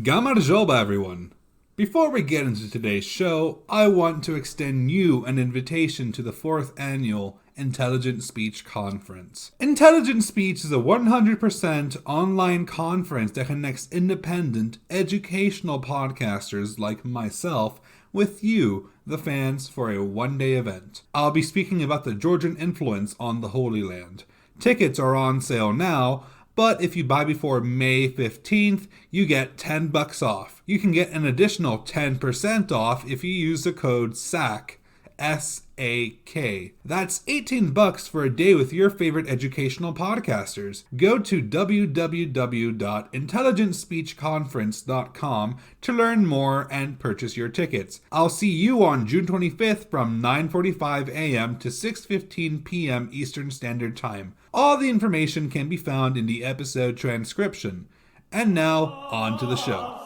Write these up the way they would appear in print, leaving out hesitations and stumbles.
Gamarjoba, everyone! Before we get into today's show, I want to extend you an invitation to the 4th annual Intelligent Speech Conference. Intelligent Speech is a 100% online conference that connects independent, educational podcasters like myself with you, the fans, for a one-day event. I'll be speaking about the Georgian influence on the Holy Land. Tickets are on sale now, but if you buy before May 15th, you get $10 off. You can get an additional 10% off if you use the code SAK, S-A-K. That's $18 for a day with your favorite educational podcasters. Go to www.intelligentspeechconference.com to learn more and purchase your tickets. I'll see you on June 25th from 9:45 a.m. to 6:15 p.m. Eastern Standard Time. All the information can be found in the episode transcription. And now, on to the show.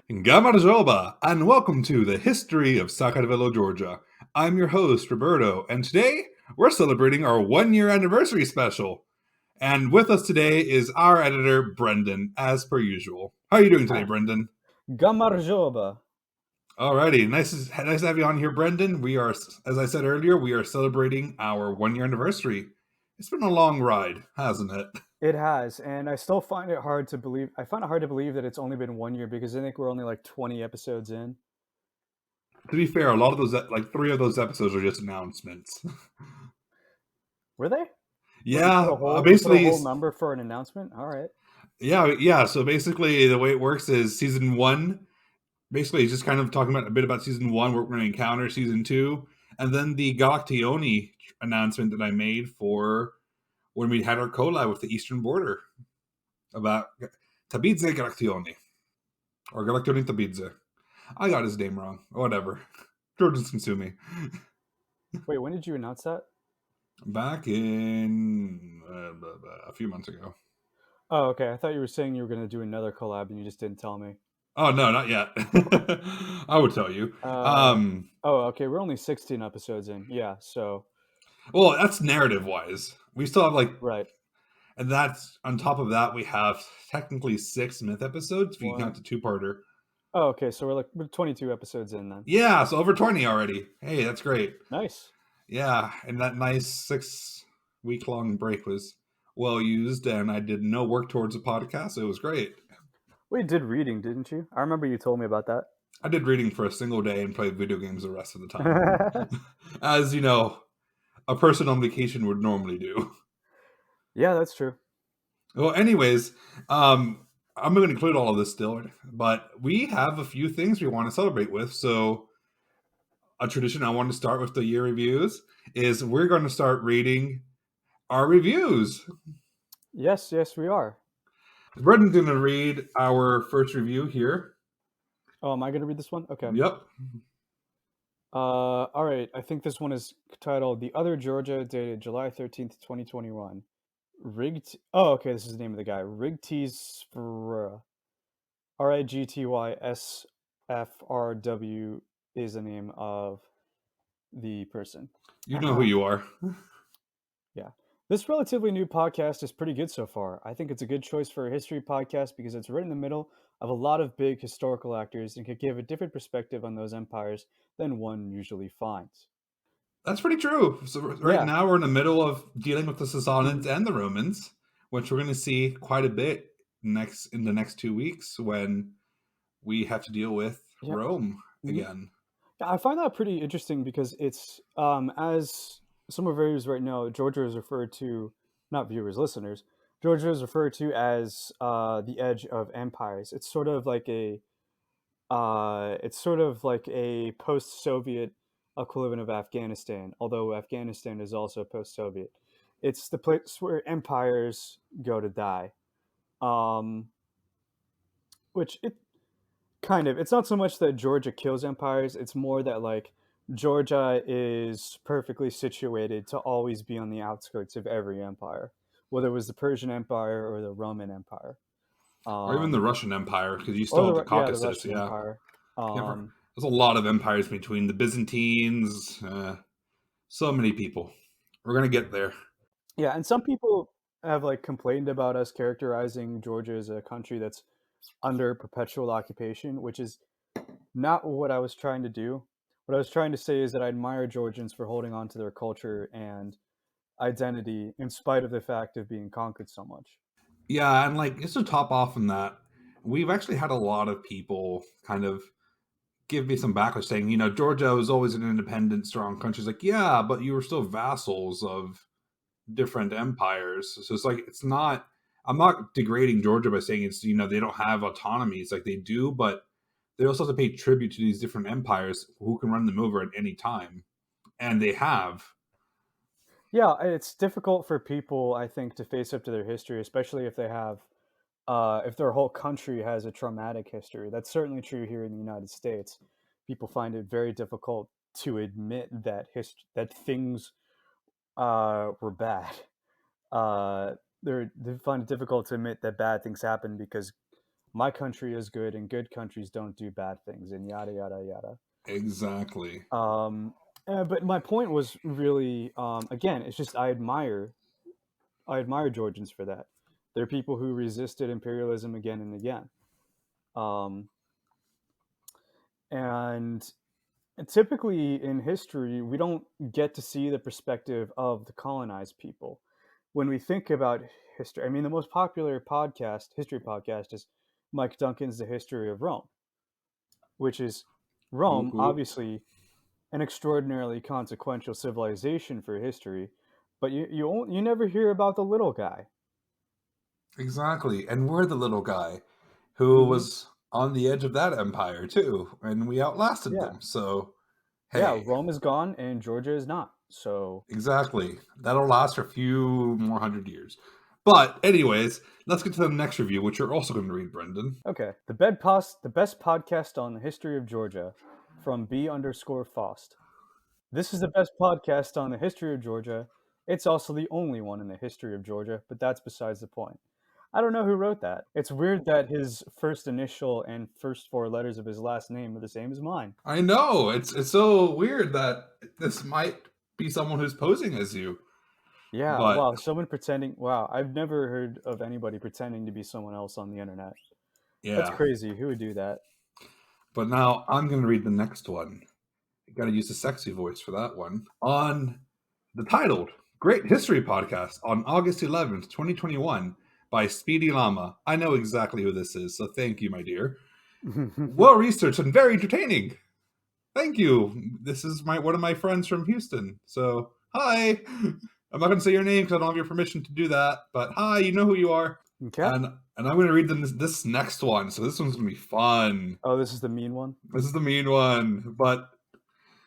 Gamarjoba, and welcome to the History of Sakartvelo, Georgia. I'm your host, Roberto, and today we're celebrating our 1-year anniversary special. And with us today is our editor, Brendan, as per usual. How are you doing today, Brendan? Gamarjoba. Alrighty, nice to have you on here, Brendan. We are, as I said earlier, we are celebrating our 1-year anniversary. It's been a long ride, hasn't it? It has, and I still find it hard to believe. I find it hard to believe that it's only been 1 year because I think we're only like 20 episodes in. To be fair, a lot of those, like 3 of those episodes are just announcements. Were they? Yeah, basically a whole number for an announcement. All right. Yeah. So basically, the way it works is season 1. Basically, it's just kind of talking about a bit about season 1, what we're going to encounter season 2, and then the Galactione announcement that I made for when we had our collab with the Eastern Border about Tabidze Galactione or Galactione Tabidze. I got his name wrong. Whatever. Georgians can sue me. Wait, when did you announce that? Back in a few months ago. Oh, okay. I thought you were saying you were going to do another collab and you just didn't tell me. Oh, no, not yet. I would tell you. Oh, okay. We're only 16 episodes in. Yeah, so. Well, that's narrative-wise. We still have Right. And that's, on top of that, we have technically 6 myth episodes, if you count the 2-parter. Oh, okay. So we're 22 episodes in then. Yeah, so over 20 already. Hey, that's great. Nice. Yeah, and that nice 6-week-long break was well used, and I did no work towards a podcast, so it was great. Wait, you did reading, didn't you? I remember you told me about that. I did reading for a single day and played video games the rest of the time. As, a person on vacation would normally do. Yeah, that's true. Well, anyways, I'm going to include all of this still, but we have a few things we want to celebrate with. So a tradition I want to start with the year reviews is we're going to start reading our reviews. Yes, we are. Brendan's going to read our first review here. Oh, am I going to read this one? Okay. Yep. All right. I think this one is titled "The Other Georgia," dated July 13th, 2021. Oh, okay. This is the name of the guy. Rigtysfr. Rigtysfrw is the name of the person. You know who you are. Yeah. This relatively new podcast is pretty good so far. I think it's a good choice for a history podcast because it's right in the middle of a lot of big historical actors and could give a different perspective on those empires than one usually finds. That's pretty true. So right now we're in the middle of dealing with the Sassanids and the Romans, which we're going to see quite a bit in the next 2 weeks when we have to deal with Rome again. Yeah, I find that pretty interesting because it's as some of our viewers right now, Georgia is referred to, not viewers, listeners. Georgia is referred to as the edge of empires. It's sort of like a post-Soviet equivalent of Afghanistan, although Afghanistan is also post-Soviet. It's the place where empires go to die. Which it's not so much that Georgia kills empires, it's more that like Georgia is perfectly situated to always be on the outskirts of every empire, whether it was the Persian Empire or the Roman Empire, Or even the um, Russian Empire, because you or still have the the Caucasus. Russian Yeah, Empire. yeah. Um, There's a lot of empires between the Byzantines. So many people. We're gonna get there. yeah, and some people have like complained about us characterizing Georgia as a country that's under perpetual occupation, which is not what I was trying to do. What I was trying to say is that I admire Georgians for holding on to their culture and identity in spite of the fact of being conquered so much. Yeah, and like just to top off on that, we've actually had a lot of people kind of give me some backlash saying, Georgia was always an independent, strong country. It's like, yeah, but you were still vassals of different empires. So it's like it's not. I'm not degrading Georgia by saying it's they don't have autonomy. It's like they do, but they also have to pay tribute to these different empires who can run them over at any time, and they have. Yeah, it's difficult for people, I think, to face up to their history, especially if they have, if their whole country has a traumatic history. That's certainly true here in the United States. People find it very difficult to admit that that things were bad. Uh, they find it difficult to admit that bad things happen because my country is good and good countries don't do bad things and yada yada yada. Exactly. But my point was really, again, it's just I admire Georgians for that. They're people who resisted imperialism again and again. Um, and typically in history, we don't get to see the perspective of the colonized people. When we think about history, I mean, the most popular history podcast, is Mike Duncan's The History of Rome, which is Whoop, Rome, whoop. obviously an extraordinarily consequential civilization for history, but you never hear about the little guy. Exactly. And we're the little guy who Hmm. was on the edge of that empire too, and we outlasted Yeah, them. So yeah. hey, Rome is gone and Georgia is not. So exactly. That'll last for a few more 100 years. But anyways, let's get to the next review, which you're also going to read, Brendan. okay, the best podcast on the history of Georgia, from B_Faust. This is the best podcast on the history of Georgia. It's also the only one in the history of Georgia, but that's besides the point. I don't know who wrote that. It's weird that his first initial and first four letters of his last name are the same as mine. I know it's so weird that this might be someone who's posing as you, Yeah, but wow, someone pretending. Wow, I've never heard of anybody pretending to be someone else on the internet. That's yeah. crazy. Who would do that? But now I'm going to read the next one. I got to use the sexy voice for that one. On the titled Great History Podcast on August 11th, 2021 by Speedy Llama. I know exactly who this is, so thank you, my dear. Well researched and very entertaining. Thank you. This is one of my friends from Houston. So, hi. I'm not going to say your name because I don't have your permission to do that, but hi, you know who you are. Okay. And I'm going to read this next one. So this one's going to be fun. Oh, this is the mean one? This is the mean one. But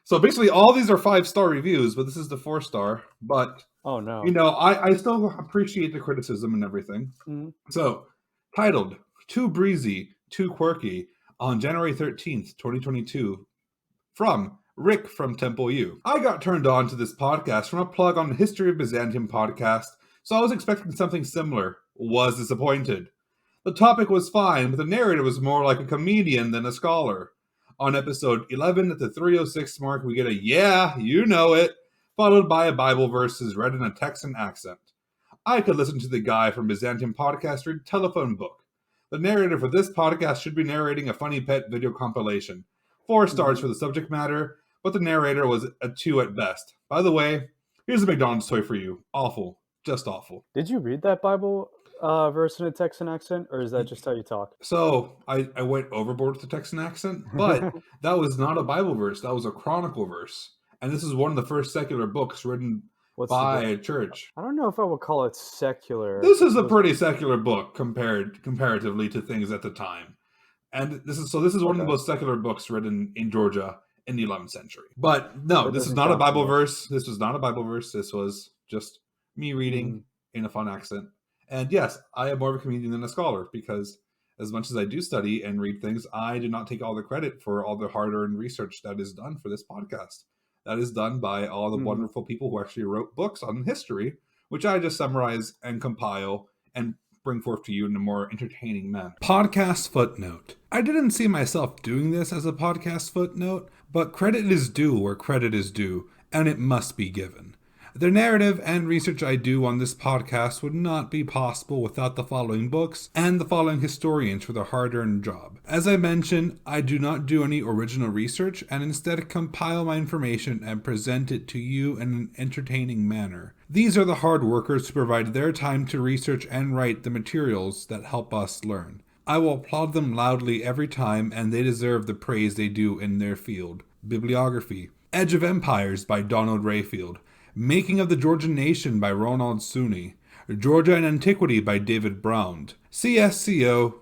so basically, all these are 5-star reviews, but this is the 4-star. But Oh, no. I still appreciate the criticism and everything. Mhm. So, titled "Too Breezy, Too Quirky" on January 13th, 2022, from Rick from Temple U. I got turned on to this podcast from a plug on the History of Byzantium podcast, so I was expecting something similar. Was disappointed. The topic was fine, but the narrator was more like a comedian than a scholar. On episode 11 at the 306 mark, we get a "yeah, you know it," followed by a Bible verses read in a Texan accent. I could listen to the guy from Byzantium podcast read telephone book. The narrator for this podcast should be narrating a funny pet video compilation. 4 stars Mhm. for the subject matter, but the narrator was a 2 at best. By the way, here's a McDonald's toy for you. Awful. Just awful. Did you read that Bible verse in a Texan accent, or is that just how you talk? So I went overboard with the Texan accent, but that was not a Bible verse. That was a chronicle verse. And this is one of the first secular books written What's the by difference? a church. I don't know if I would call it secular. This is a pretty secular book comparatively to things at the time. And this is one of the Okay, most secular books written in Georgia in the 11th century. But no, that this is doesn't not a count for Bible much. verse. This was not a Bible verse. This was just me reading Mm. in a fun accent. And yes, I am more of a comedian than a scholar because as much as I do study and read things, I do not take all the credit for all the hard-earned research that is done for this podcast. That is done by all the Mhm. wonderful people who actually wrote books on history, which I just summarize and compile and bring forth to you in a more entertaining manner. Podcast footnote. I didn't see myself doing this as a podcast footnote, but credit is due where credit is due, and it must be given. The narrative and research I do on this podcast would not be possible without the following books and the following historians for their hard-earned job. As I mentioned, I do not do any original research and instead compile my information and present it to you in an entertaining manner. These are the hard workers who provide their time to research and write the materials that help us learn. I will applaud them loudly every time, and they deserve the praise they do in their field. Bibliography: Edge of Empires by Donald Rayfield, Making of the Georgian Nation by Ronald Suney, Georgia and Antiquity by David Brown, CSCO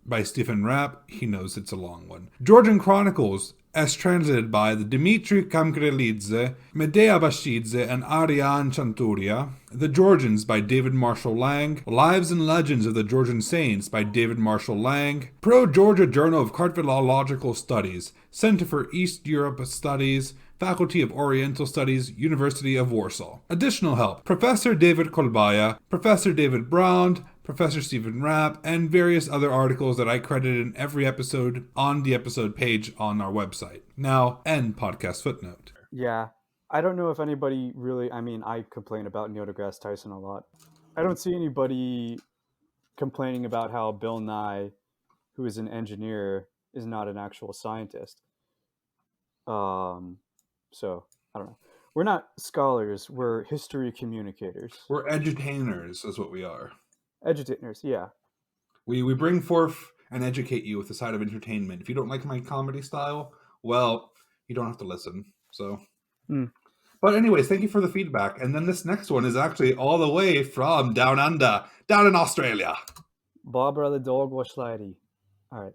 by Stephen Rapp, he knows it's a long one, Georgian Chronicles, as translated by the Dimitri Kamkrelidze, Medea Bashidze, and Ariane Chanturia, The Georgians by David Marshall Lang, Lives and Legends of the Georgian Saints by David Marshall Lang, Pro-Georgia Journal of Cartphilological Studies, Center for East Europe Studies, Faculty of Oriental Studies, University of Warsaw. Additional help: Professor David Kolbaya, Professor David Brown, Professor Stephen Rapp, and various other articles that I credit in every episode on the episode page on our website. Now, end podcast footnote. Yeah. I don't know if anybody really, I complain about Neil deGrasse Tyson a lot. I don't see anybody complaining about how Bill Nye, who is an engineer, is not an actual scientist. So, I don't know. We're not scholars, we're history communicators. We're edutainers, is what we are. Edutators, yeah. We bring forth and educate you with the side of entertainment. If you don't like my comedy style, well, you don't have to listen. So, But anyways, thank you for the feedback. And then this next one is actually all the way from down under, down in Australia. Barbara the dog was slidey. All right.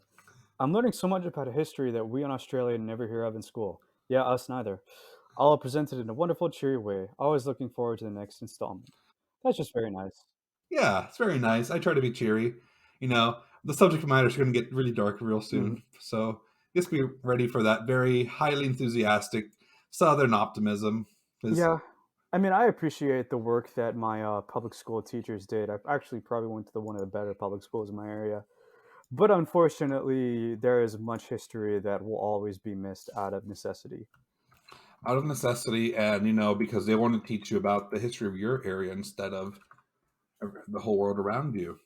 I'm learning so much about a history that we in Australia never hear of in school. Yeah, us neither. All presented in a wonderful, cheery way. Always looking forward to the next installment. That's just very nice. Yeah, it's very nice. I try to be cheery. You know, the subject matter is going to get really dark real soon. So just be ready for that very highly enthusiastic Southern optimism. Yeah. I appreciate the work that my public school teachers did. I actually probably went to one of the better public schools in my area. But unfortunately, there is much history that will always be missed out of necessity. Out of necessity, and, you know, because they want to teach you about the history of your area instead of the whole world around you.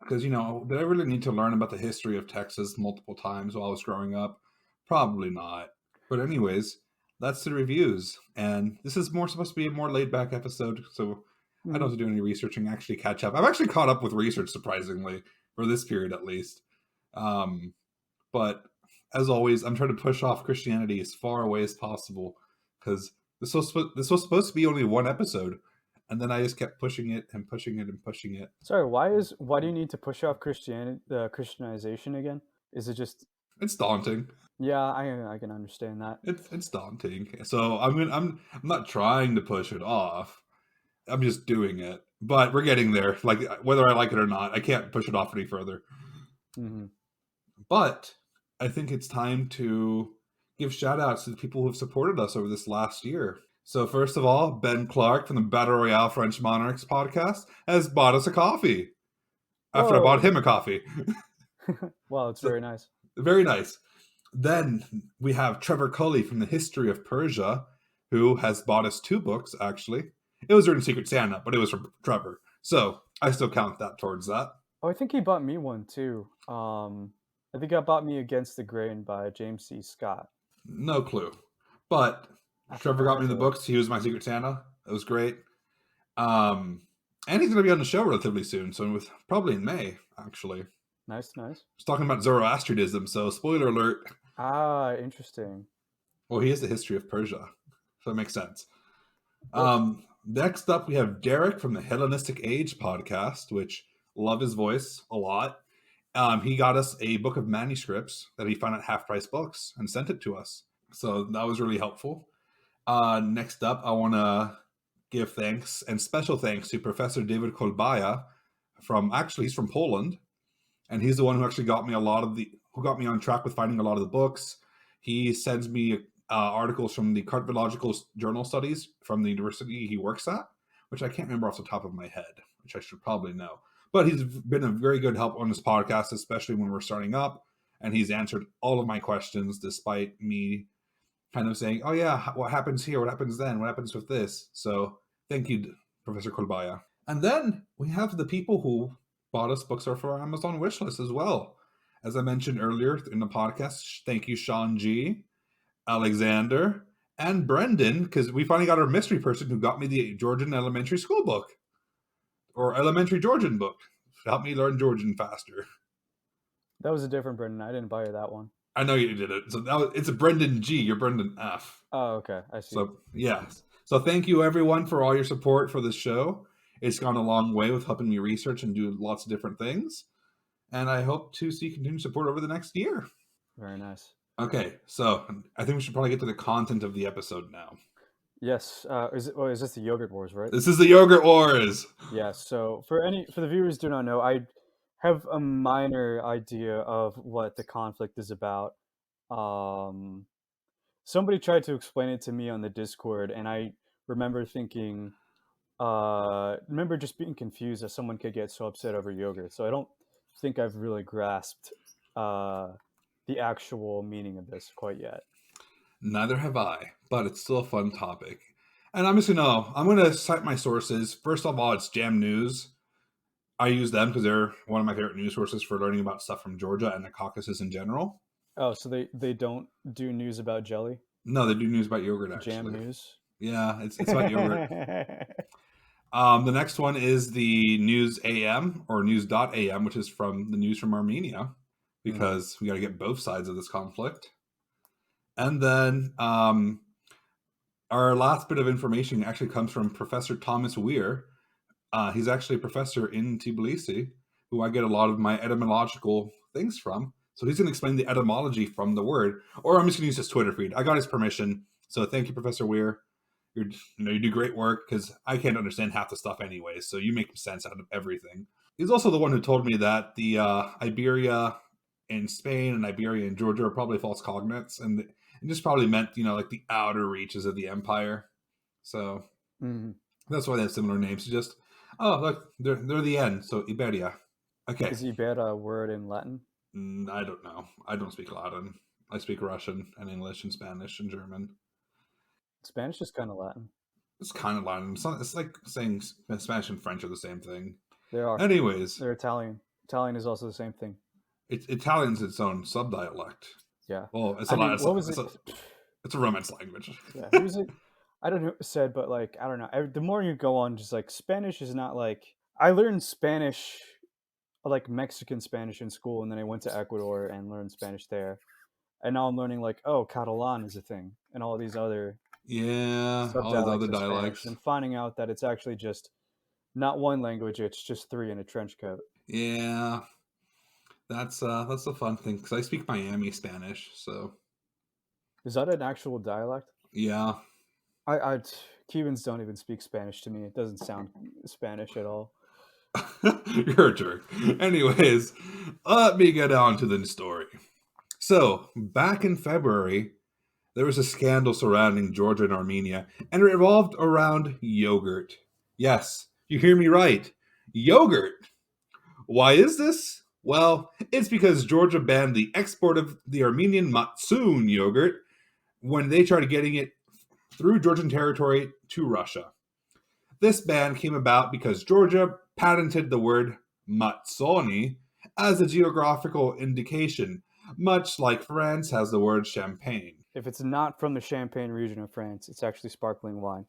Because, you know, did I really need to learn about the history of Texas multiple times while I was growing up? Probably not. But anyways, that's the reviews. And this is supposed to be a more laid back episode. So I don't have to do any research and actually catch up. I've actually caught up with research, surprisingly, for this period at least. But as always, I'm trying to push off Christianity as far away as possible because this was supposed to be only one episode. And then I just kept pushing it and pushing it and pushing it. Sorry, why do you need to push off Christianization again? Is it just? It's daunting. Yeah, I can understand that. It's daunting. So I'm not trying to push it off. I'm just doing it. But we're getting there. Like, whether I like it or not, I can't push it off any further. But I think it's time to give shout outs to the people who have supported us over this last year. So first of all, Ben Clark from the Battle Royale French Monarchs podcast has bought us a coffee. After I bought him a coffee. Well, it's very nice. Very nice. Then we have Trevor Cully from the History of Persia, who has bought us 2 books, actually. It was written Secret Santa, but it was from Trevor. So I still count that towards that. Oh, I think he bought me one too. I think he bought me Against the Grain by James C. Scott. No clue. But Trevor got me the books. He was my Secret Santa. It was great. And he's going to be on the show relatively soon. So probably in May, actually. Nice. He's talking about Zoroastrianism. So spoiler alert. Ah, interesting. Well, he is the History of Persia. So it makes sense. Next up, we have Derek from the Hellenistic Age podcast, which love his voice a lot. He got us a book of manuscripts that he found at Half Price Books and sent it to us. So that was really helpful. Next up, I want to give thanks and special thanks to Professor David Kolbaya he's from Poland. and he's the one who actually got me who got me on track with finding a lot of the books. He sends me articles from the Cardiological Journal Studies from the university he works at, which I can't remember off the top of my head, which I should probably know. But he's been a very good help on this podcast, especially when we're starting up, and he's answered all of my questions despite me kind of saying, oh yeah, what happens here? What happens then? What happens with this? So thank you, Professor Kolbaya. And then we have the people who bought us books for our Amazon wishlist as well. As I mentioned earlier in the podcast, thank you, Sean G., Alexander, and Brendan, because we finally got our mystery person who got me the Georgian elementary school book, or elementary Georgian book, to help me learn Georgian faster. That was a different Brendan. I didn't buy you that one. I know you did it. So it's a Brendan G. You're Brendan F. Oh, okay. I see. So, yeah. So thank you, everyone, for all your support for this show. It's gone a long way with helping me research and do lots of different things. And I hope to see continued support over the next year. Very nice. Okay, so I think we should probably get to the content of the episode now. Yes. Is this the Yogurt Wars, right? This is the Yogurt Wars. Yeah. So for the viewers who do not know, I have a minor idea of what the conflict is about. Somebody tried to explain it to me on the Discord, and I remember thinking, remember just being confused that someone could get so upset over yogurt. So I don't think I've really grasped the actual meaning of this quite yet. Neither have I, but it's still a fun topic. And I'm gonna cite my sources. First of all, it's Jam News. I use them because they're one of my favorite news sources for learning about stuff from Georgia and the Caucasus in general. Oh, so they don't do news about jelly? No, they do news about yogurt, actually. Jam News? Yeah, it's about yogurt. The next one is the News AM, or News.am, which is from the news from Armenia, because we got to get both sides of this conflict. And then our last bit of information actually comes from Professor Thomas Weir. He's actually a professor in Tbilisi, who I get a lot of my etymological things from. So he's going to explain the etymology from the word, or I'm just going to use his Twitter feed. I got his permission. So thank you, Professor Weir. You do great work, because I can't understand half the stuff anyway. So you make sense out of everything. He's also the one who told me that the Iberia in Spain and Iberia in Georgia are probably false cognates, and it just probably meant, like the outer reaches of the empire. So that's why they have similar names. Just, oh, look, they're the end. So Iberia. Okay. Is Iberia a word in Latin? I don't know. I don't speak Latin. I speak Russian and English and Spanish and German. Spanish is kind of Latin. It's kind of Latin. It's like saying Spanish and French are the same thing. They are. Anyways. They're Italian. Italian is also the same thing. Italian's its own subdialect. Yeah. Well, it's a Romance language. Yeah. Who was it? I don't know who said, but I don't know. The more you go on, just Spanish is not I learned Spanish, Mexican Spanish in school, and then I went to Ecuador and learned Spanish there. And now I'm learning Catalan is a thing, and all these other all those other dialects, and finding out that it's actually just not one language; it's just three in a trench coat. Yeah, that's the fun thing, because I speak Miami Spanish. So is that an actual dialect? Yeah, Cubans don't even speak Spanish to me. It doesn't sound Spanish at all. You're a jerk. Anyways, let me get on to the story. So, back in February, there was a scandal surrounding Georgia and Armenia, and it revolved around yogurt. Yes, you hear me right. Yogurt. Why is this? Well, it's because Georgia banned the export of the Armenian Matsoon yogurt when they tried getting it through Georgian territory to Russia. This ban came about because Georgia patented the word matsoni as a geographical indication, much like France has the word champagne. If it's not from the Champagne region of France, it's actually sparkling wine.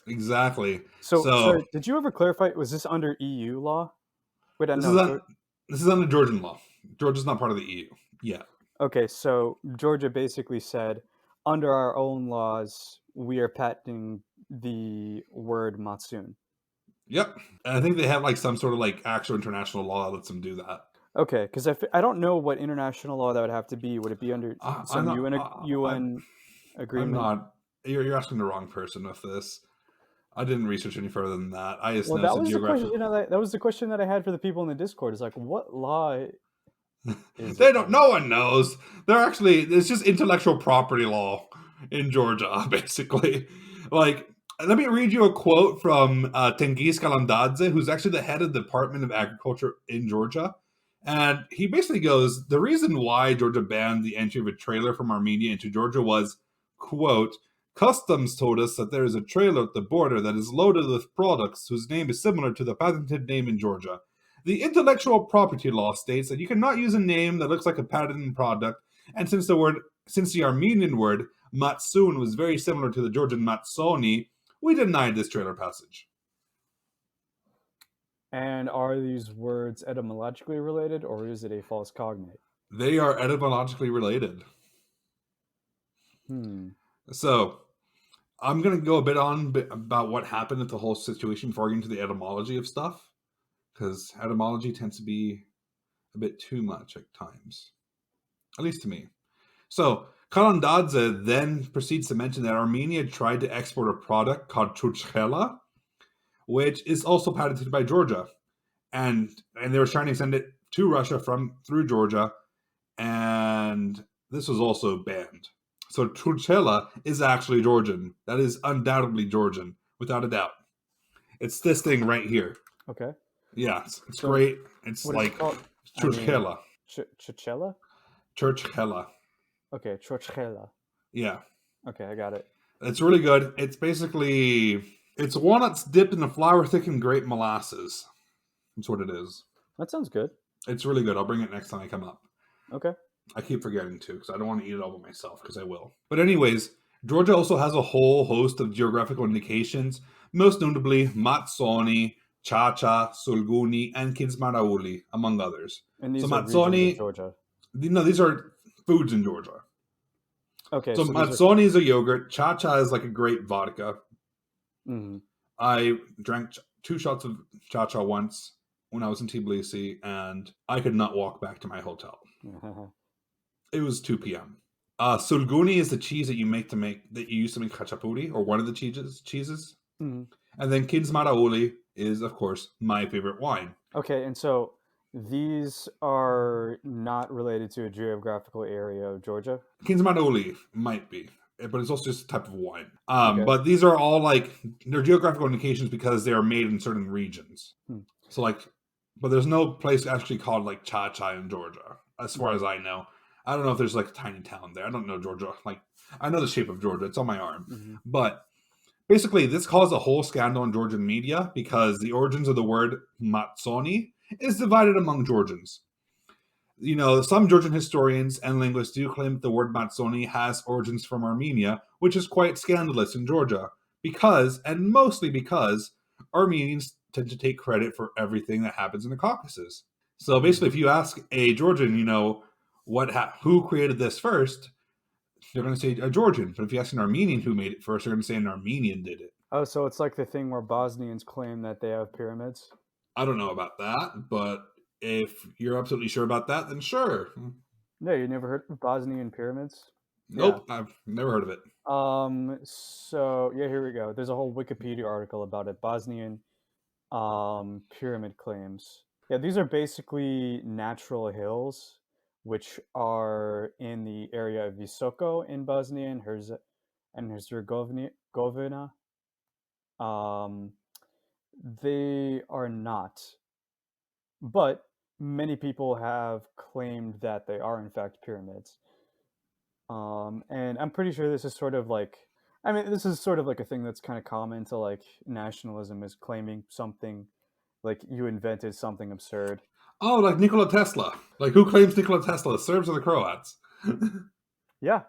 Exactly. So sorry, did you ever clarify, was this under EU law? Wait, this is under Georgian law. Georgia's not part of the EU yet. Okay, so Georgia basically said, under our own laws, we are patenting the word matsoon. Yep. And I think they have some sort of actual international law that lets them do that. Okay, because I don't know what international law that would have to be. Would it be under some UN agreement? You're asking the wrong person with this. I didn't research any further than that. I just that was the question. That was the question that I had for the people in the Discord. Is what law Is They it? don't. No one knows. It's just intellectual property law in Georgia, basically. Like, let me read you a quote from Tengiz Kalandadze, who's actually the head of the Department of Agriculture in Georgia. And he basically goes, the reason why Georgia banned the entry of a trailer from Armenia into Georgia was, quote, customs told us that there is a trailer at the border that is loaded with products whose name is similar to the patented name in Georgia. The intellectual property law states that you cannot use a name that looks like a patented product, and since the Armenian word matsun was very similar to the Georgian matsoni, we denied this trailer passage. And are these words etymologically related, or is it a false cognate? They are etymologically related. So, I'm going to go a bit on about what happened with the whole situation before I get into the etymology of stuff, because etymology tends to be a bit too much at times, at least to me. So, Kalandadze then proceeds to mention that Armenia tried to export a product called churchkhela, which is also patented by Georgia, and they were trying to send it to Russia through Georgia, and this was also banned. So churchkhela is actually Georgian. That is undoubtedly Georgian, without a doubt. It's this thing right here. Okay. Yeah, it's great. It's what like is it called? churchkhela. Churchkhela? Churchkhela. Okay, churchkhela. Yeah. Okay, I got it. It's really good. It's basically, it's walnuts dipped in a flour-thickened grape molasses. That's what it is. That sounds good. It's really good. I'll bring it next time I come up. Okay. I keep forgetting to because I don't want to eat it all by myself because I will. But anyways, Georgia also has a whole host of geographical indications, most notably Matsoni, Chacha, Sulguni, and Kidzmarauli, among others. And these so are regions of Georgia. No, these are foods in Georgia. Okay. So Matsoni is a yogurt. Chacha is like a grape vodka. Mm-hmm. I drank 2 shots of Chacha once when I was in Tbilisi, and I could not walk back to my hotel. It was 2 p.m. Sulguni is the cheese that you use to make khachapuri, or one of the cheeses. Mm-hmm. And then Kidzmarauli is, of course, my favorite wine. Okay, and so these are not related to a geographical area of Georgia? Kidzmarauli might be, but it's also just a type of wine. Okay. But these are all they're geographical indications because they are made in certain regions. So but there's no place actually called Cha-Cha in Georgia, as far as I know. I don't know if there's a tiny town there. I don't know Georgia. I know the shape of Georgia. It's on my arm. Mm-hmm. But basically, this caused a whole scandal in Georgian media because the origins of the word Matsoni is divided among Georgians. Some Georgian historians and linguists do claim that the word Matsoni has origins from Armenia, which is quite scandalous in Georgia and mostly because, Armenians tend to take credit for everything that happens in the Caucasus. So basically, if you ask a Georgian, who created this first, they're going to say a Georgian. But if you ask an Armenian who made it first, they're going to say an Armenian did it. Oh, so it's like the thing where Bosnians claim that they have pyramids? I don't know about that, but if you're absolutely sure about that, then sure. No, you never heard of Bosnian pyramids? Nope, yeah. I've never heard of it. So yeah, here we go. There's a whole Wikipedia article about it. Bosnian pyramid claims. Yeah, these are basically natural hills which are in the area of Visoko in Bosnia and Herzegovina. They are not, but many people have claimed that they are in fact pyramids. And I'm pretty sure this is sort of this is sort of a thing that's kind of common to nationalism, is claiming something, you invented something absurd. Oh, like Nikola Tesla. Who claims Nikola Tesla? The Serbs or the Croats? Yeah.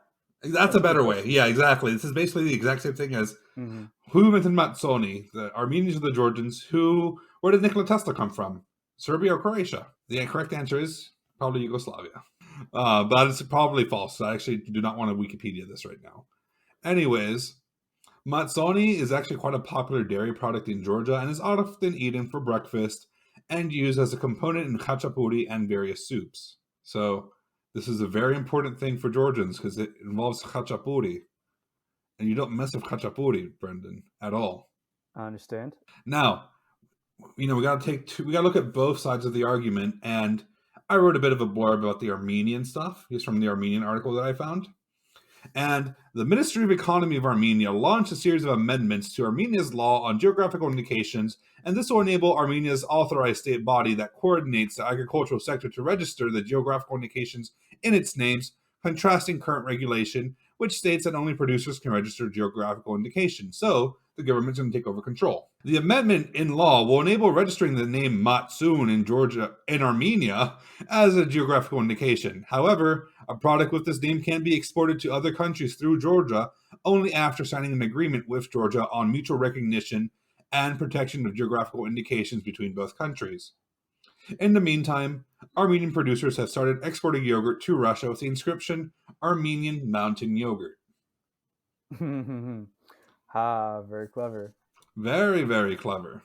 That's a better way. Yeah, exactly. This is basically the exact same thing as who invented Matsoni? The Armenians or the Georgians? Where did Nikola Tesla come from? Serbia or Croatia? The correct answer is probably Yugoslavia. But it's probably false. I actually do not want to Wikipedia this right now. Anyways, Matsoni is actually quite a popular dairy product in Georgia and is often eaten for breakfast and used as a component in khachapuri and various soups. So this is a very important thing for Georgians because it involves khachapuri. And you don't mess with khachapuri, Brendan, at all. I understand. Now, we got to look at both sides of the argument, and I wrote a bit of a blurb about the Armenian stuff. It's from the Armenian article that I found. And the Ministry of Economy of Armenia launched a series of amendments to Armenia's law on geographical indications, and this will enable Armenia's authorized state body that coordinates the agricultural sector to register the geographical indications in its names, contrasting current regulation, which states that only producers can register geographical indications. So, the government's going to take over control. The amendment in law will enable registering the name Matsun in Armenia as a geographical indication. However, a product with this name can be exported to other countries through Georgia only after signing an agreement with Georgia on mutual recognition and protection of geographical indications between both countries. In the meantime, Armenian producers have started exporting yogurt to Russia with the inscription Armenian Mountain Yogurt. Very clever. Very, very clever.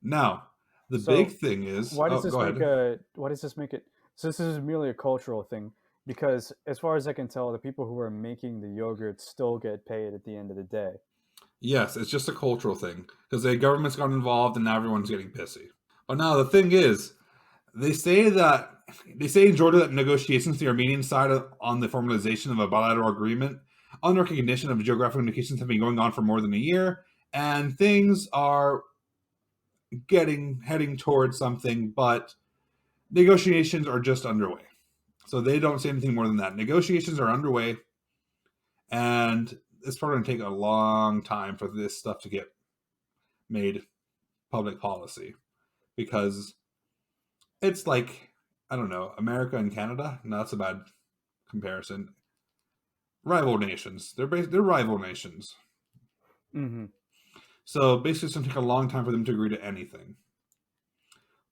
Now, the big thing is... Why does this make it... So this is merely a cultural thing, because as far as I can tell, the people who are making the yogurt still get paid at the end of the day. Yes, it's just a cultural thing, because the government's got involved and now everyone's getting pissy. But now the thing is, they say in Georgia that negotiations to the Armenian side on the formalization of a bilateral agreement on recognition of geographical indications have been going on for more than a year, and things are heading towards something, but negotiations are just underway. So they don't say anything more than that. Negotiations are underway, and it's probably going to take a long time for this stuff to get made public policy, because it's like, I don't know, America and Canada? No, that's a bad comparison. Rival nations. They're rival nations. Mm-hmm. So basically it's going to take a long time for them to agree to anything.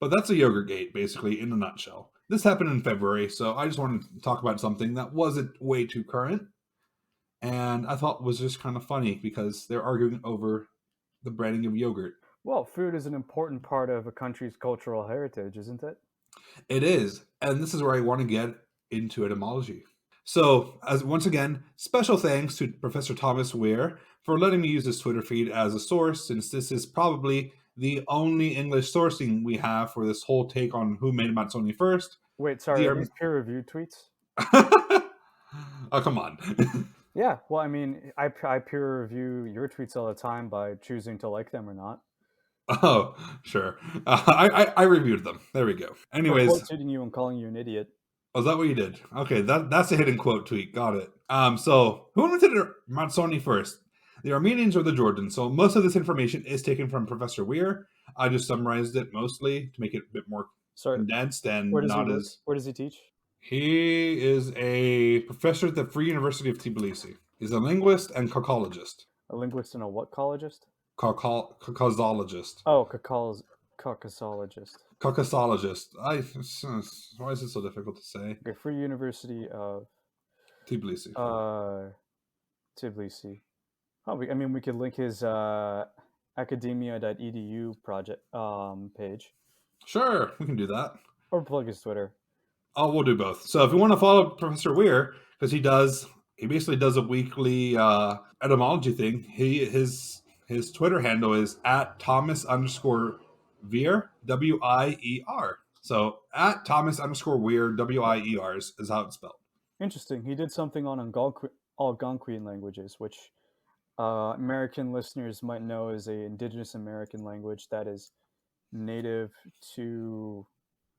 But that's a yogurt gate, basically, in a nutshell. This happened in February, so I just wanted to talk about something that wasn't way too current, and I thought was just kind of funny because they're arguing over the branding of yogurt. Well, food is an important part of a country's cultural heritage, isn't it? It is, and this is where I want to get into etymology. So, once again, special thanks to Professor Thomas Weir for letting me use this Twitter feed as a source, since this is probably the only English sourcing we have for this whole take on who made Mazzoni first. Wait, sorry, are these peer-reviewed tweets? Oh, come on. Yeah, well, I mean, I peer review your tweets all the time by choosing to like them or not. Oh, sure. I reviewed them. There we go. Anyways. Quote tweeting you and calling you an idiot. Oh, is that what you did? Okay, that's a hidden quote tweet. Got it. So, who invented Mazzoni first? The Armenians or the Georgians? So, most of this information is taken from Professor Weir. I just summarized it mostly to make it a bit more condensed and not as... Where does he teach? He is a professor at the Free University of Tbilisi. He's a linguist and caucologist. A linguist and a what cologist? Caucasologist. Oh, caucasologist. Caucasologist. Why is it so difficult to say? Okay, Free University of Tbilisi. Tbilisi. Oh, I mean, we could link his academia.edu project page. Sure, we can do that. Or plug his Twitter. Oh, we'll do both. So if you want to follow Professor Weir, because he basically does a weekly etymology thing. His Twitter handle is @Thomas_Weir, WIER. So @Thomas_Weir, WIER is how it's spelled. Interesting. He did something on Algonquian languages, which American listeners might know is an indigenous American language that is native to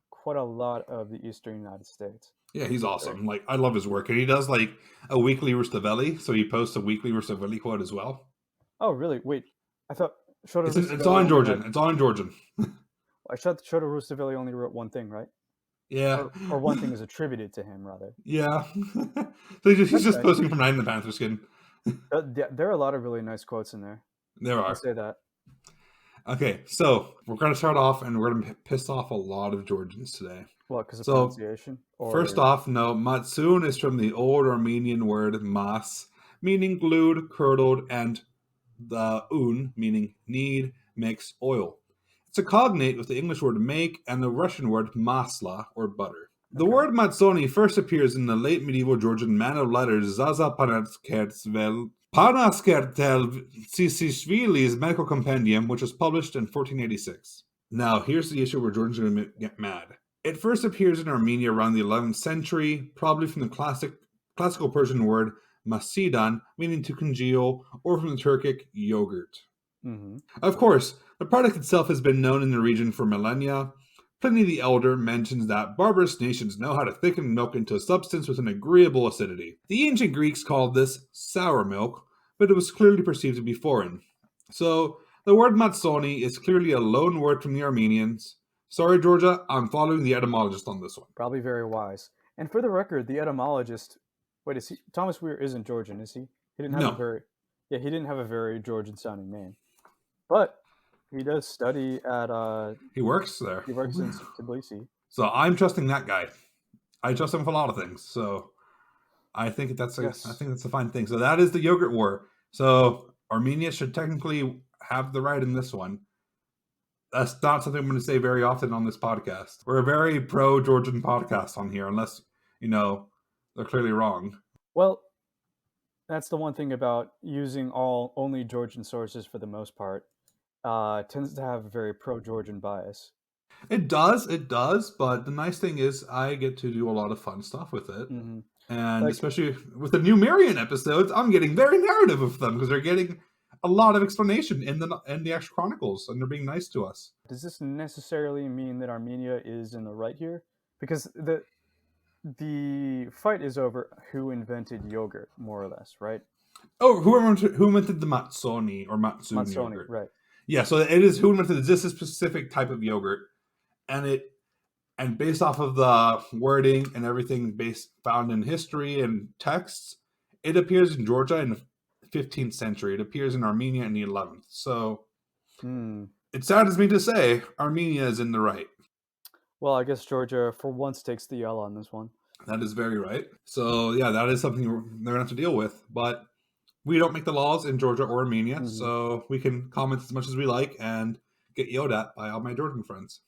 quite a lot of the eastern United States. Yeah, he's awesome. Like, I love his work. And he does like a weekly Rustavelli, so he posts a weekly Rustavelli quote as well. Oh, really? Wait, I thought Shota it's all in Georgian. It's all in Georgian. I thought Shota Rustavelli only wrote one thing, right? Yeah. Or one thing is attributed to him, rather. Yeah. So he's just posting from Night in the Panther Skin. There are a lot of really nice quotes in there. There are. I'll say that. Okay, so we're going to start off, and we're going to piss off a lot of Georgians today. What, because of pronunciation? First off, no, Matsun is from the old Armenian word mas, meaning glued, curdled, and the un, meaning knead, mix, oil. It's a cognate with the English word make and the Russian word masla, or butter. The word Mazzoni first appears in the late medieval Georgian man of letters Zaza Panaskertel Tsisishvili's medical compendium, which was published in 1486. Now, here's the issue where Georgians are going to get mad. It first appears in Armenia around the 11th century, probably from the classical Persian word masidan, meaning to congeal, or from the Turkic yogurt. Mm-hmm. Of course, the product itself has been known in the region for millennia. Pliny the Elder mentions that barbarous nations know how to thicken milk into a substance with an agreeable acidity. The ancient Greeks called this sour milk, but it was clearly perceived to be foreign. So, the word matsoni is clearly a loan word from the Armenians. Sorry, Georgia, I'm following the etymologist on this one. Probably very wise. And for the record, the etymologist, wait, is he Thomas Weir isn't Georgian, is he? He didn't have a No, very, yeah, he didn't have a very Georgian sounding name, but he does study at he works there. he works in Tbilisi. So, I'm trusting that guy. I trust him with a lot of things. So, I think Yes. that's a fine thing. So that is the yogurt war. So Armenia should technically have the right in this one. That's not something I'm going to say very often on this podcast. We're a very pro Georgian podcast on here, unless they're clearly wrong. Well, that's the one thing about using only Georgian sources for the most part. Tends to have a very pro-Georgian bias. It does. But the nice thing is, I get to do a lot of fun stuff with it. Mm-hmm. And Like, especially with the new Marian episodes, I'm getting very narrative of them because they're getting a lot of explanation in the actual chronicles, and they're being nice to us. does this necessarily mean that Armenia is in the right here? Because the fight is over who invented yogurt, more or less, right? Oh, who invented the matsoni or matsun Matsoni, yogurt? right? Yeah, so it is who invented this specific type of yogurt, and based off of the wording and everything based found in history and texts, it appears in Georgia in the 15th century. It appears in Armenia in the 11th. So Hmm. it saddens me to say Armenia is in the right. Well, I guess Georgia for once takes the L on this one. That is very right. So yeah, that is something they're gonna have to deal with. But we don't make the laws in Georgia or Armenia, Mm-hmm. so we can comment as much as we like and get yelled at by all my Georgian friends.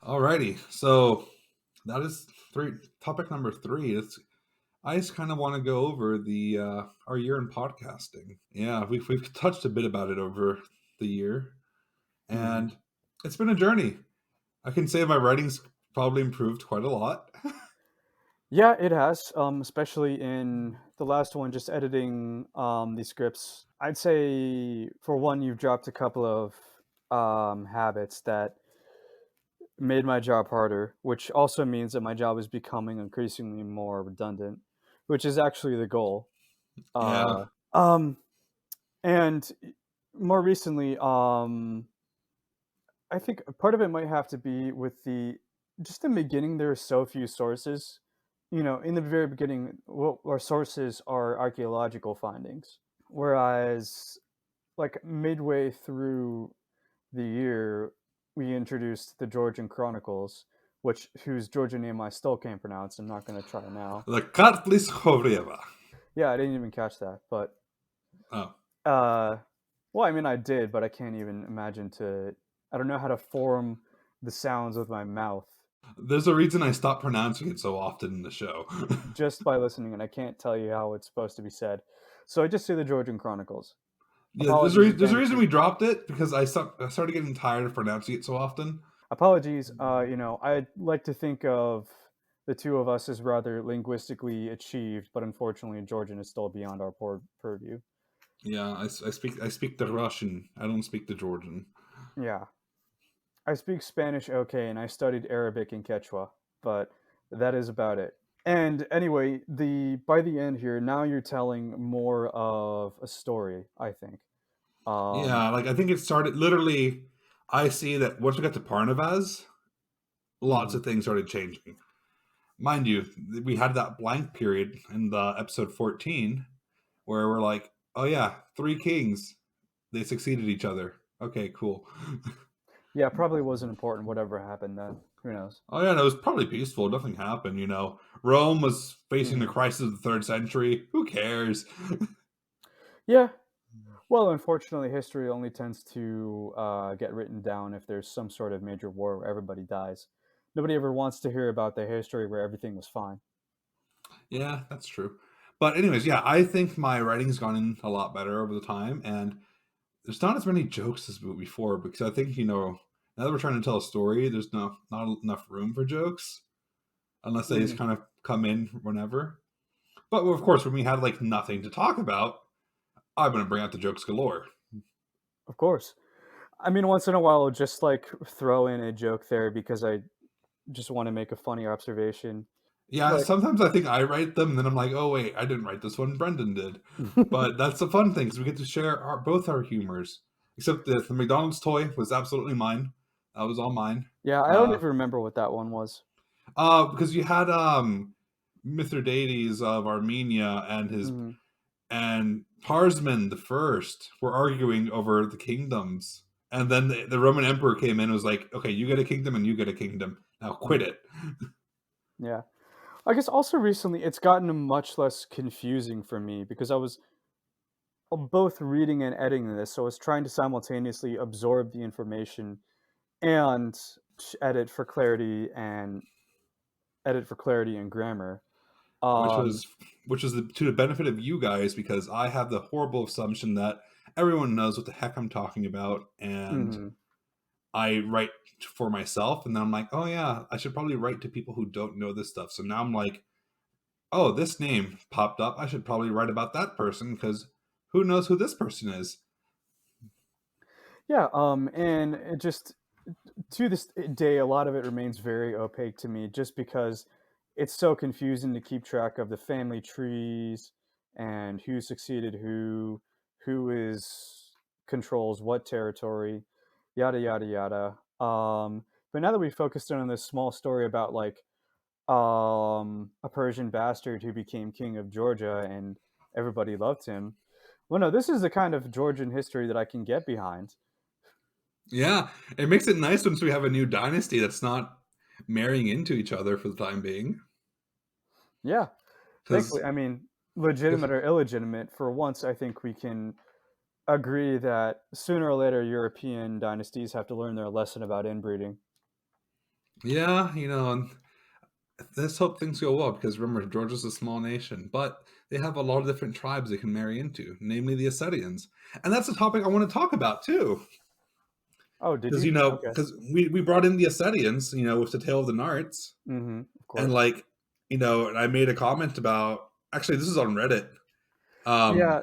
Alrighty, so that is topic number 3. I just kind of want to go over the our year in podcasting. Yeah, we've touched a bit about it over the year, Mm-hmm. and it's been a journey. I can say my writing's probably improved quite a lot. Yeah, it has. Especially in the last one, just editing these scripts. I'd say for one, you've dropped a couple of habits that made my job harder, which also means that my job is becoming increasingly more redundant, which is actually the goal. Yeah, Uh, um, and more recently, I think part of it might have to be with just in the beginning, there are so few sources. You know, in the very beginning, what our sources are archaeological findings, whereas like midway through the year, we introduced the Georgian Chronicles, whose Georgian name I still can't pronounce. I'm not going to try now. the Kartlis Hovrieva. Yeah, I didn't even catch that, but Oh, uh, well, I mean, I did, but I can't even imagine to. I don't know how to form the sounds with my mouth there's a reason I stopped pronouncing it so often in the show. just by listening, and I can't tell you how it's supposed to be said. So I just say the Georgian Chronicles. Yeah, Apologies there's a again reason to we dropped it because I started getting tired of pronouncing it so often. apologies. I'd like to think of the two of us as rather linguistically achieved, but unfortunately, Georgian is still beyond our purview. Yeah, I speak the Russian. I don't speak the Georgian. Yeah, I speak Spanish okay, and I studied Arabic and Quechua, but that is about it. And anyway, the by the end here, now you're telling more of a story, I think. Um, Yeah, like I think it started literally. I see that once we got to Parnavaz, lots mhm. of things started changing. Mind you, we had that blank period in the episode 14 where we're like, oh yeah, 3 kings, they succeeded each other. Okay, cool. Yeah, probably wasn't important whatever happened then. Who knows? Oh yeah, no, it was probably peaceful. Nothing happened. Rome was facing the Hmm. crisis of the 3rd century. Who cares? Yeah. Well, unfortunately, history only tends to get written down if there's some sort of major war where everybody dies. Nobody ever wants to hear about the history where everything was fine. Yeah, that's true. But anyways, yeah, I think my writing's gone in a lot better over the time, and there's not as many jokes as before because I think now that we're trying to tell a story, there's not enough room for jokes unless they just Mhm. kind of come in whenever. But of course, when we had like nothing to talk about, I'm going to bring out the jokes galore. Of course. I mean, once in a while, I'll just like throw in a joke there because I just want to make a funny observation. Yeah, Like, sometimes I think I write them, and then I'm like, oh wait, I didn't write this one. Brendan did. But that's the fun thing, because we get to share both our humors. Except the McDonald's toy was absolutely mine. That was all mine. yeah, I don't Uh, even remember what that one was. because you had Mithridates of Armenia Hmm. and Parsman the First were arguing over the kingdoms, and then the Roman Emperor came in and was like, okay, you get a kingdom and you get a kingdom. Now quit it. Yeah. I guess also recently it's gotten much less confusing for me because I was both reading and editing this, so I was trying to simultaneously absorb the information and edit for clarity and grammar. which Um, was to the benefit of you guys, because I have the horrible assumption that everyone knows what the heck I'm talking about, and mhm. I write for myself, and then I'm like, oh yeah, I should probably write to people who don't know this stuff. So now I'm like, oh, this name popped up. I should probably write about that person because who knows who this person is. Yeah, and it just to this day, a lot of it remains very opaque to me just because it's so confusing to keep track of the family trees and who succeeded who is controls what territory, yada yada yada. But now that we focused in on this small story about like a Persian bastard who became king of Georgia and everybody loved him. Well, no, this is the kind of Georgian history that I can get behind. Yeah, it makes it nice once we have a new dynasty that's not marrying into each other for the time being. Yeah, thankfully, Because I mean, legitimate or illegitimate, for once, I think we can agree that sooner or later European dynasties have to learn their lesson about inbreeding. yeah, let's hope things go well, because remember, Georgia's a small nation, but they have a lot of different tribes they can marry into, namely the Ossetians. And that's a topic I want to talk about too. Oh, did Because, you? Okay. because we brought in the Ossetians, with the Tale of the Narts, Of and course. like, and I made a comment about, actually, this is on Reddit. Um, Yeah,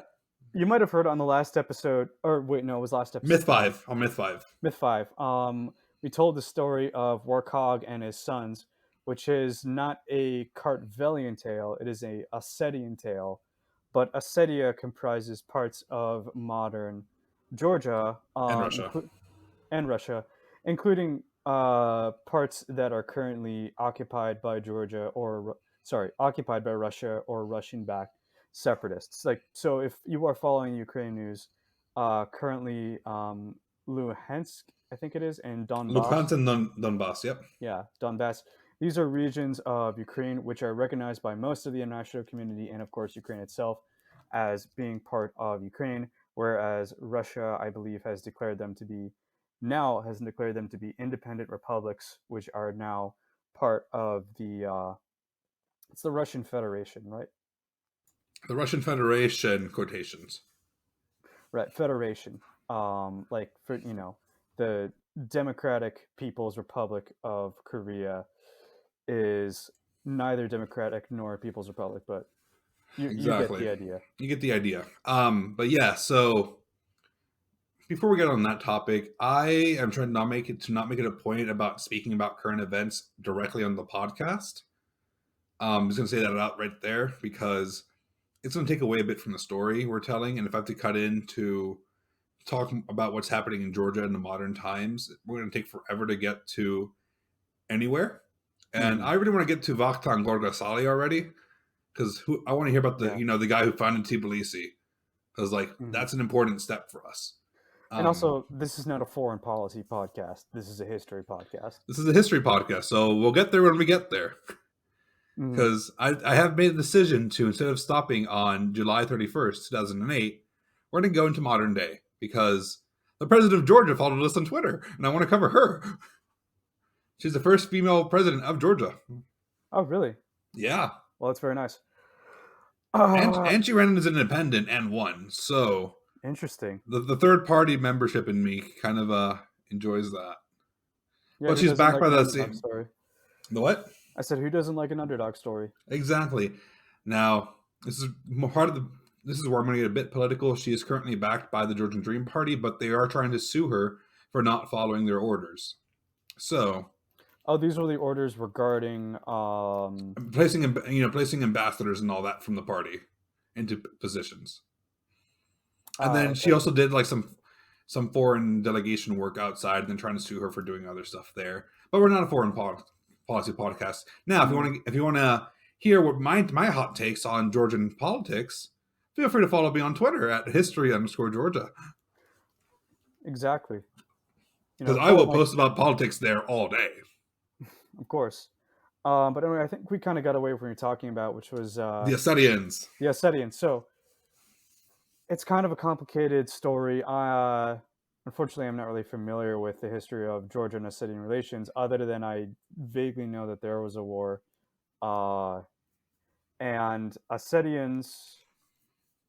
you might have heard on the last episode, or wait, no, it was last Myth episode. 5, on Myth 5. Myth 5. We told the story of Warcog and his sons, which is not a Kartvelian tale, it is a Ossetian tale. But Ossetia comprises parts of modern Georgia And Russia. and Russia, including parts that are currently occupied by occupied by Russia or Russian-backed separatists. Like, so, if you are following Ukraine news, currently Luhansk, I think it is, and Lufthansa Donbass. and Donbass, yep. Yeah, Donbass. These are regions of Ukraine which are recognized by most of the international community and, of course, Ukraine itself as being part of Ukraine, whereas Russia, I believe, has declared them to be independent republics, which are now part of it's the Russian Federation, right? The Russian Federation, quotations. Right, Federation. Like for the Democratic People's Republic of Korea is neither Democratic nor People's Republic, but you get Exactly. the idea. You get the idea. But yeah, so before we get on that topic, I am trying to not make it a point about speaking about current events directly on the podcast. I'm just gonna say that out right there, because it's gonna take away a bit from the story we're telling, and if I have to cut in to talk about what's happening in Georgia in the modern times, we're gonna take forever to get to anywhere. And Hmm. I really want to get to Vakhtang Gorgasali already, because I want to hear about Yeah. the guy who founded Tbilisi, because like Hmm. that's an important step for us. And Um, also, this is not a foreign policy podcast. This is a history podcast. this is a history podcast, so we'll get there when we get there. Hmm. Because I have made a decision to, instead of stopping on July 31st, 2008, we're going to go into modern day, because the president of Georgia followed us on Twitter, and I want to cover her. She's the first female president of Georgia. Oh, really? Yeah. Well, that's very nice. And Uh, she ran as an independent and won. So Interesting. the third party membership in me kind of enjoys that. Yeah, But who she's doesn't backed like by an the underdog same. story? The what? I said, who doesn't like an underdog story? Exactly. Now, this is part of the. This is where I'm going to get a bit political. She is currently backed by the Georgian Dream Party, but they are trying to sue her for not following their orders. So, Oh, these were the orders regarding. placing ambassadors and all that from the party into positions. And then she Okay. also did like some foreign delegation work outside, and then trying to sue her for doing other stuff there. But we're not a foreign policy podcast. Now, if you want to hear what my hot takes on Georgian politics, feel free to follow me on Twitter at history_Georgia, Exactly. because I Follow will my, post about politics there all day. of course. But anyway, I think we kind of got away from what we were talking about, which was The Ossetians. the Ossetians. So it's kind of a complicated story. Unfortunately, I'm not really familiar with the history of Georgia and Ossetian relations, other than I vaguely know that there was a war. And Ossetians,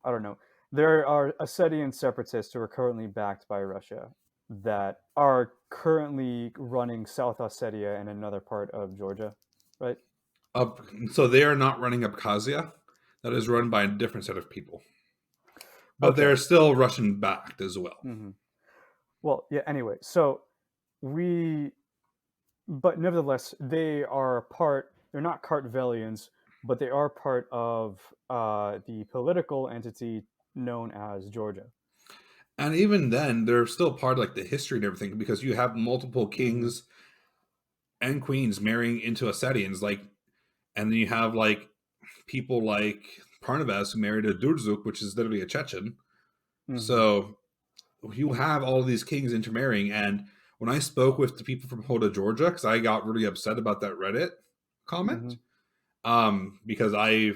I don't know. There are Ossetian separatists who are currently backed by Russia that are currently running South Ossetia and another part of Georgia, right? So they are not running Abkhazia. That is run by a different set of people. But Okay. they're still Russian backed as well. Mm-hmm. Well, yeah, anyway, so but nevertheless, they're not Kartvelians, but they are part of the political entity known as Georgia. And even then, they're still part of like the history and everything, because you have multiple Mm-hmm. kings and queens marrying into Ossetians, and then you have like people like Parnavas who married a Durzuk, which is literally a Chechen. Mm-hmm. So you have all these kings intermarrying. And when I spoke with the people from Hoda, Georgia, because I got really upset about that Reddit Mm-hmm. comment, because I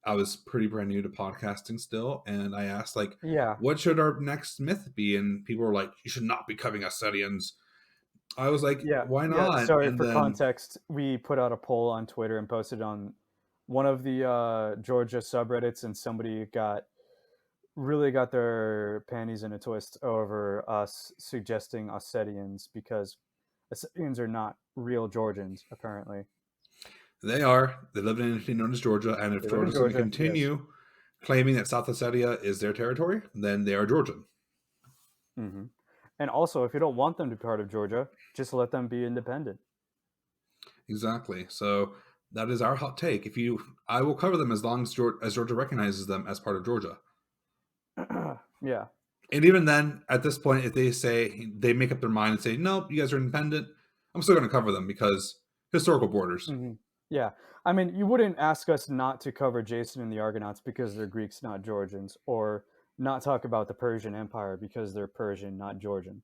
was pretty brand new to podcasting still, and I asked like, Yeah. what should our next myth be? And people were like, you should not be covering Ossetians. I was like, Yeah, why yeah. not? Sorry And for then context. We put out a poll on Twitter and posted on one of the Georgia subreddits, and somebody really got their panties in a twist over us suggesting Ossetians because Ossetians are not real Georgians, apparently. they live in an entity known as Georgia, and if They live in Georgia's going to Georgia, yes. continue claiming that South Ossetia is their territory, then they are Georgian. Hmm. And also, if you don't want them to be part of Georgia, just let them be independent. Exactly. So that is our hot take. I will cover them as long as Georgia recognizes them as part of Georgia. Yeah. And even then, at this point, if they make up their mind and say, nope, you guys are independent, I'm still going to cover them because historical borders. Hmm. Yeah. I mean, you wouldn't ask us not to cover Jason and the Argonauts because they're Greeks, not Georgians, or not talk about the Persian Empire because they're Persian, not Georgian.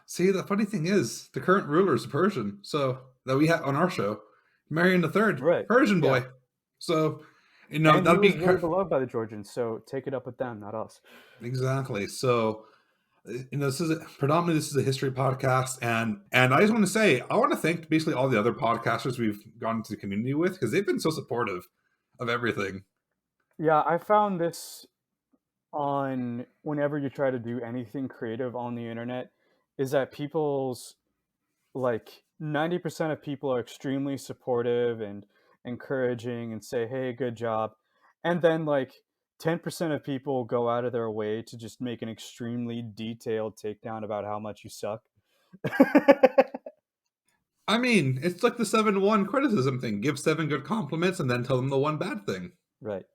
See, the funny thing is, the current ruler is a Persian, so that we have on our show, Marion III, Right. Persian Yeah. boy. So, And he that'd was be really beloved by the Georgians, so take it up with them, not us. exactly. So, predominantly this is a history podcast, and I just want to say I want to thank basically all the other podcasters we've gone into the community with, because they've been so supportive of everything. Yeah, I found this on whenever you try to do anything creative on the internet, is that people's like 90% of people are extremely supportive and encouraging and say, hey, good job. And then like 10% of people go out of their way to just make an extremely detailed takedown about how much you suck. I mean, it's like the 7-1 criticism thing: give 7 good compliments and then tell them the one bad thing. Right.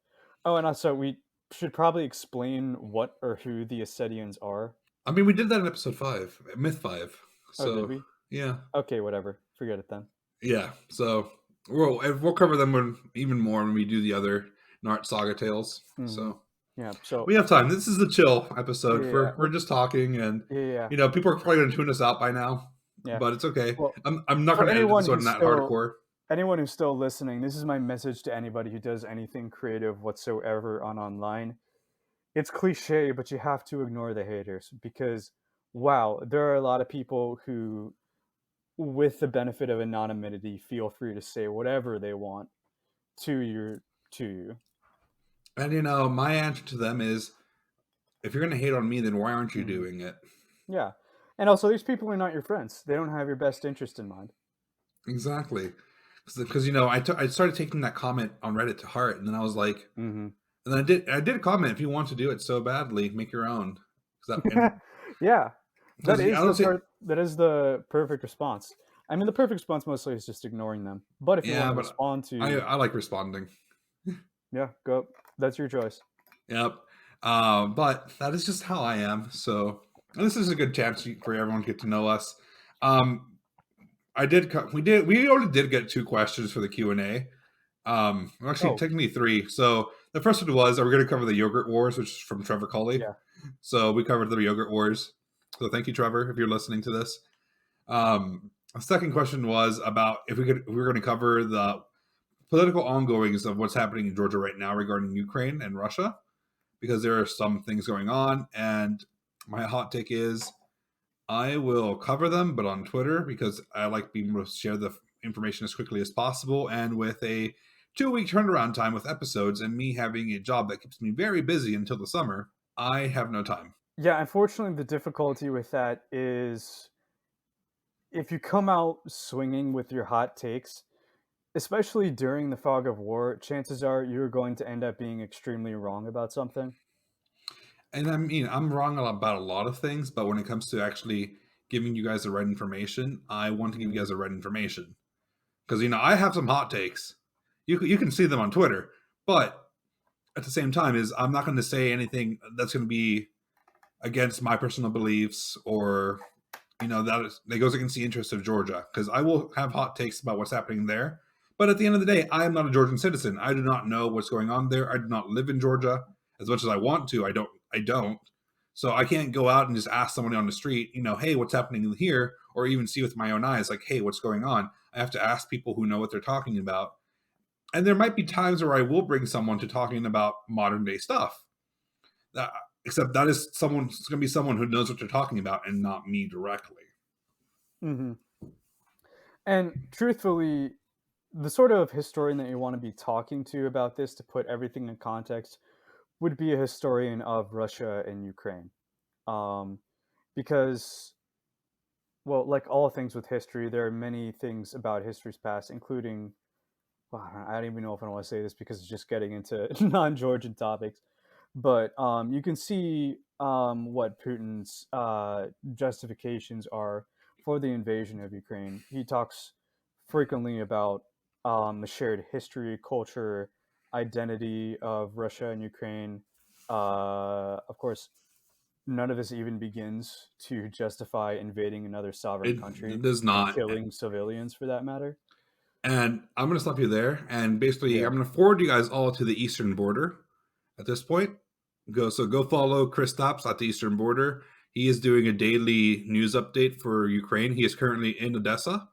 Oh, and also we should probably explain what or who the Ossetians are. I mean, we did that in episode 5, myth 5. Oh, did So we? yeah. Okay, whatever. Forget it then. Yeah, so we'll cover them even more when we do the other Nart Saga tales. Hmm. So Yeah. So we have time. This is a chill episode. yeah, We're just talking, and yeah, people are probably going to tune us out by now, yeah. but it's okay. Well, I'm not for going to edit this one that hardcore. anyone who's still listening, this is my message to anybody who does anything creative whatsoever on online. It's cliche, but you have to ignore the haters because, wow, there are a lot of people who, with the benefit of anonymity, feel free to say whatever they want to you. And my answer to them is, if you're going to hate on me, then why aren't you Hmm. doing it? Yeah, And also, these people are not your friends. They don't have your best interest in mind. Exactly. Because I started taking that comment on Reddit to heart, and then I was like, Hmm. and then I did a comment. If you want to do it so badly, make your own. And Yeah, that because I is don't the say, part. That is the perfect response. I mean, the perfect response mostly is just ignoring them. But if you want yeah, to but respond I to, I like responding. yeah, go. That's your choice. Yep. But that is just how I am. So and this is a good chance for everyone to get to know us. Um, we already did get 2 questions for the Q&A. Well, actually, Oh, technically 3. So the first one was, are we going to cover the yogurt wars, which is from Trevor Colley? yeah. So we covered the yogurt wars. So thank you, Trevor, if you're listening to this. The second question was about if we were going to cover the political ongoings of what's happening in Georgia right now regarding Ukraine and Russia, because there are some things going on. And my hot take is I will cover them, but on Twitter, because I like being able to share the information as quickly as possible. And with a 2 week turnaround time with episodes and me having a job that keeps me very busy until the summer, I have no time. Yeah, unfortunately, the difficulty with that is if you come out swinging with your hot takes, especially during the fog of war, chances are you're going to end up being extremely wrong about something. And I mean, I'm wrong about a lot of things, but when it comes to actually giving you guys the right information, I want to give you Mhm. guys the right information. Because, I have some hot takes. You can see them on Twitter, but at the same time, is I'm not going to say anything that's going to be against my personal beliefs or that goes against the interests of Georgia, because I will have hot takes about what's happening there. But at the end of the day, I am not a Georgian citizen. I do not know what's going on there. I do not live in Georgia as much as I want to. I don't. So I can't go out and just ask somebody on the street, hey, what's happening here, or even see with my own eyes, like, hey, what's going on. I have to ask people who know what they're talking about. And there might be times where I will bring someone to talking about modern day stuff. That, except that is someone, it's going to be someone who knows what they're talking about and not me directly. Mhm. And truthfully, the sort of historian that you want to be talking to about this to put everything in context would be a historian of Russia and Ukraine. Um, because, well, like all things with history, there are many things about history's past, including, well, I don't even know if I want to say this because it's just getting into non-Georgian topics. But you can see what Putin's justifications are for the invasion of Ukraine. He talks frequently about the shared history, culture, identity of Russia and Ukraine. Of course, none of this even begins to justify invading another sovereign It country does and not. killing civilians for that matter. And I'm going to stop you there. And basically, Yeah. I'm going to forward you guys all to the eastern border at this point. Go follow Chris Stops at the eastern border. He is doing a daily news update for Ukraine. He is currently in Odessa.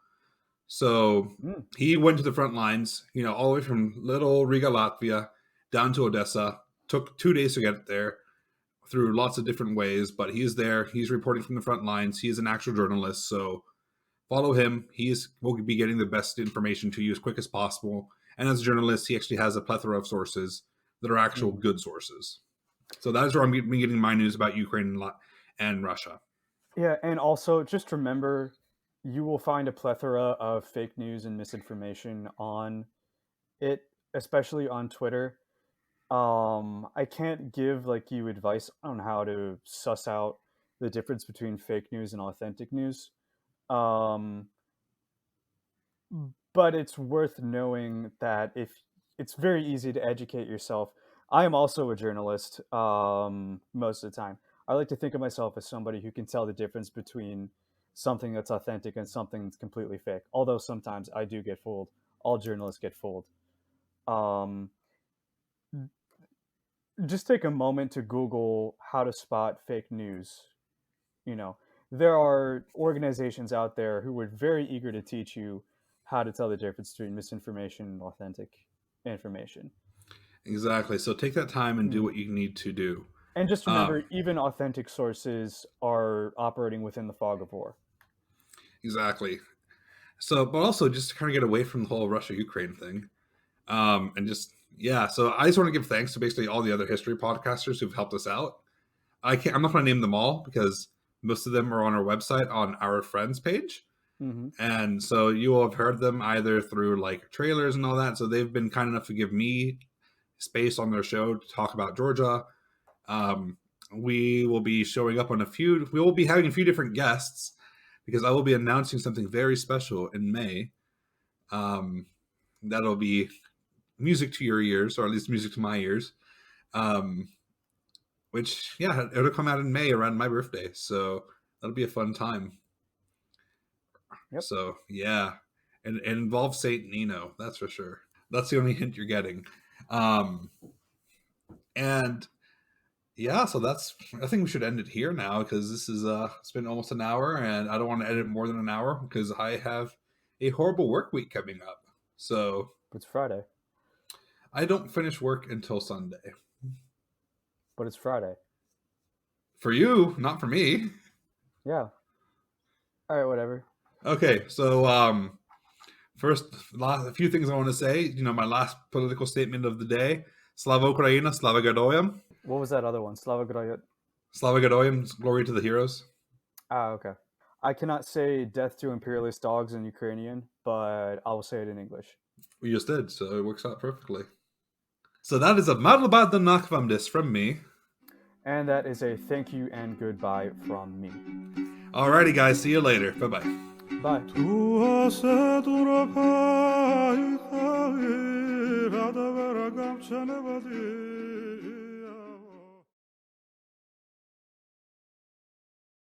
So Mm. he went to the front lines, all the way from little Riga, Latvia, down to Odessa. Took 2 days to get there through lots of different ways, but he's there. He's reporting from the front lines. He is an actual journalist. So follow him. Will be getting the best information to you as quick as possible. And as a journalist, he actually has a plethora of sources that are actual Mhm. good sources. So that is where I'm getting my news about Ukraine and Russia. Yeah, and also just remember you will find a plethora of fake news and misinformation on it, especially on Twitter. I can't give like you advice on how to suss out the difference between fake news and authentic news. Um, but it's worth knowing that if it's very easy to educate yourself. I am also a journalist most of the time. I like to think of myself as somebody who can tell the difference between something that's authentic and something that's completely fake. Although sometimes I do get fooled. All journalists get fooled. Um, just take a moment to Google how to spot fake news. You know, there are organizations out there who are very eager to teach you how to tell the difference between misinformation and authentic information. Exactly. So take that time and do Mhm. what you need to do. And just Um, remember, even authentic sources are operating within the fog of war. exactly. So, but also just to kind of get away from the whole Russia Ukraine thing, and just yeah. So I just want to give thanks to basically all the other history podcasters who've helped us out. I'm not going to name them all because Most of them are on our website on our friends page. Mm-hmm. And so you will have heard them either through like trailers and all that. So they've been kind enough to give me space on their show to talk about Georgia. We will be showing up on we will be having a few different guests because I will be announcing something very special in May. That'll be music to your ears, or at least music to my ears. Which, yeah, it'll come out in May around my birthday. So that'll be a fun time. Yep. So, yeah. And it involves Saint Nino, that's for sure. That's the only hint you're getting. And yeah, so I think we should end it here now because this is, it's been almost an hour and I don't want to edit more than an hour because I have a horrible work week coming up. So It's Friday. I don't finish work until Sunday. But it's Friday. For you, not for me. Yeah. All right, whatever. Okay, so first, a few things I want to say. My last political statement of the day. Slava Ukraina, Slava Gadoyam. What was that other one? Slava Grayat. Slava Gadoyam, glory to the heroes. Ah, okay. I cannot say death to imperialist dogs in Ukrainian, but I will say it in English. We just did, so it works out perfectly. So that is a Marlbad Nakvamdis from me. And that is a thank you and goodbye from me. Alrighty, guys. See you later. Bye-bye. Bye.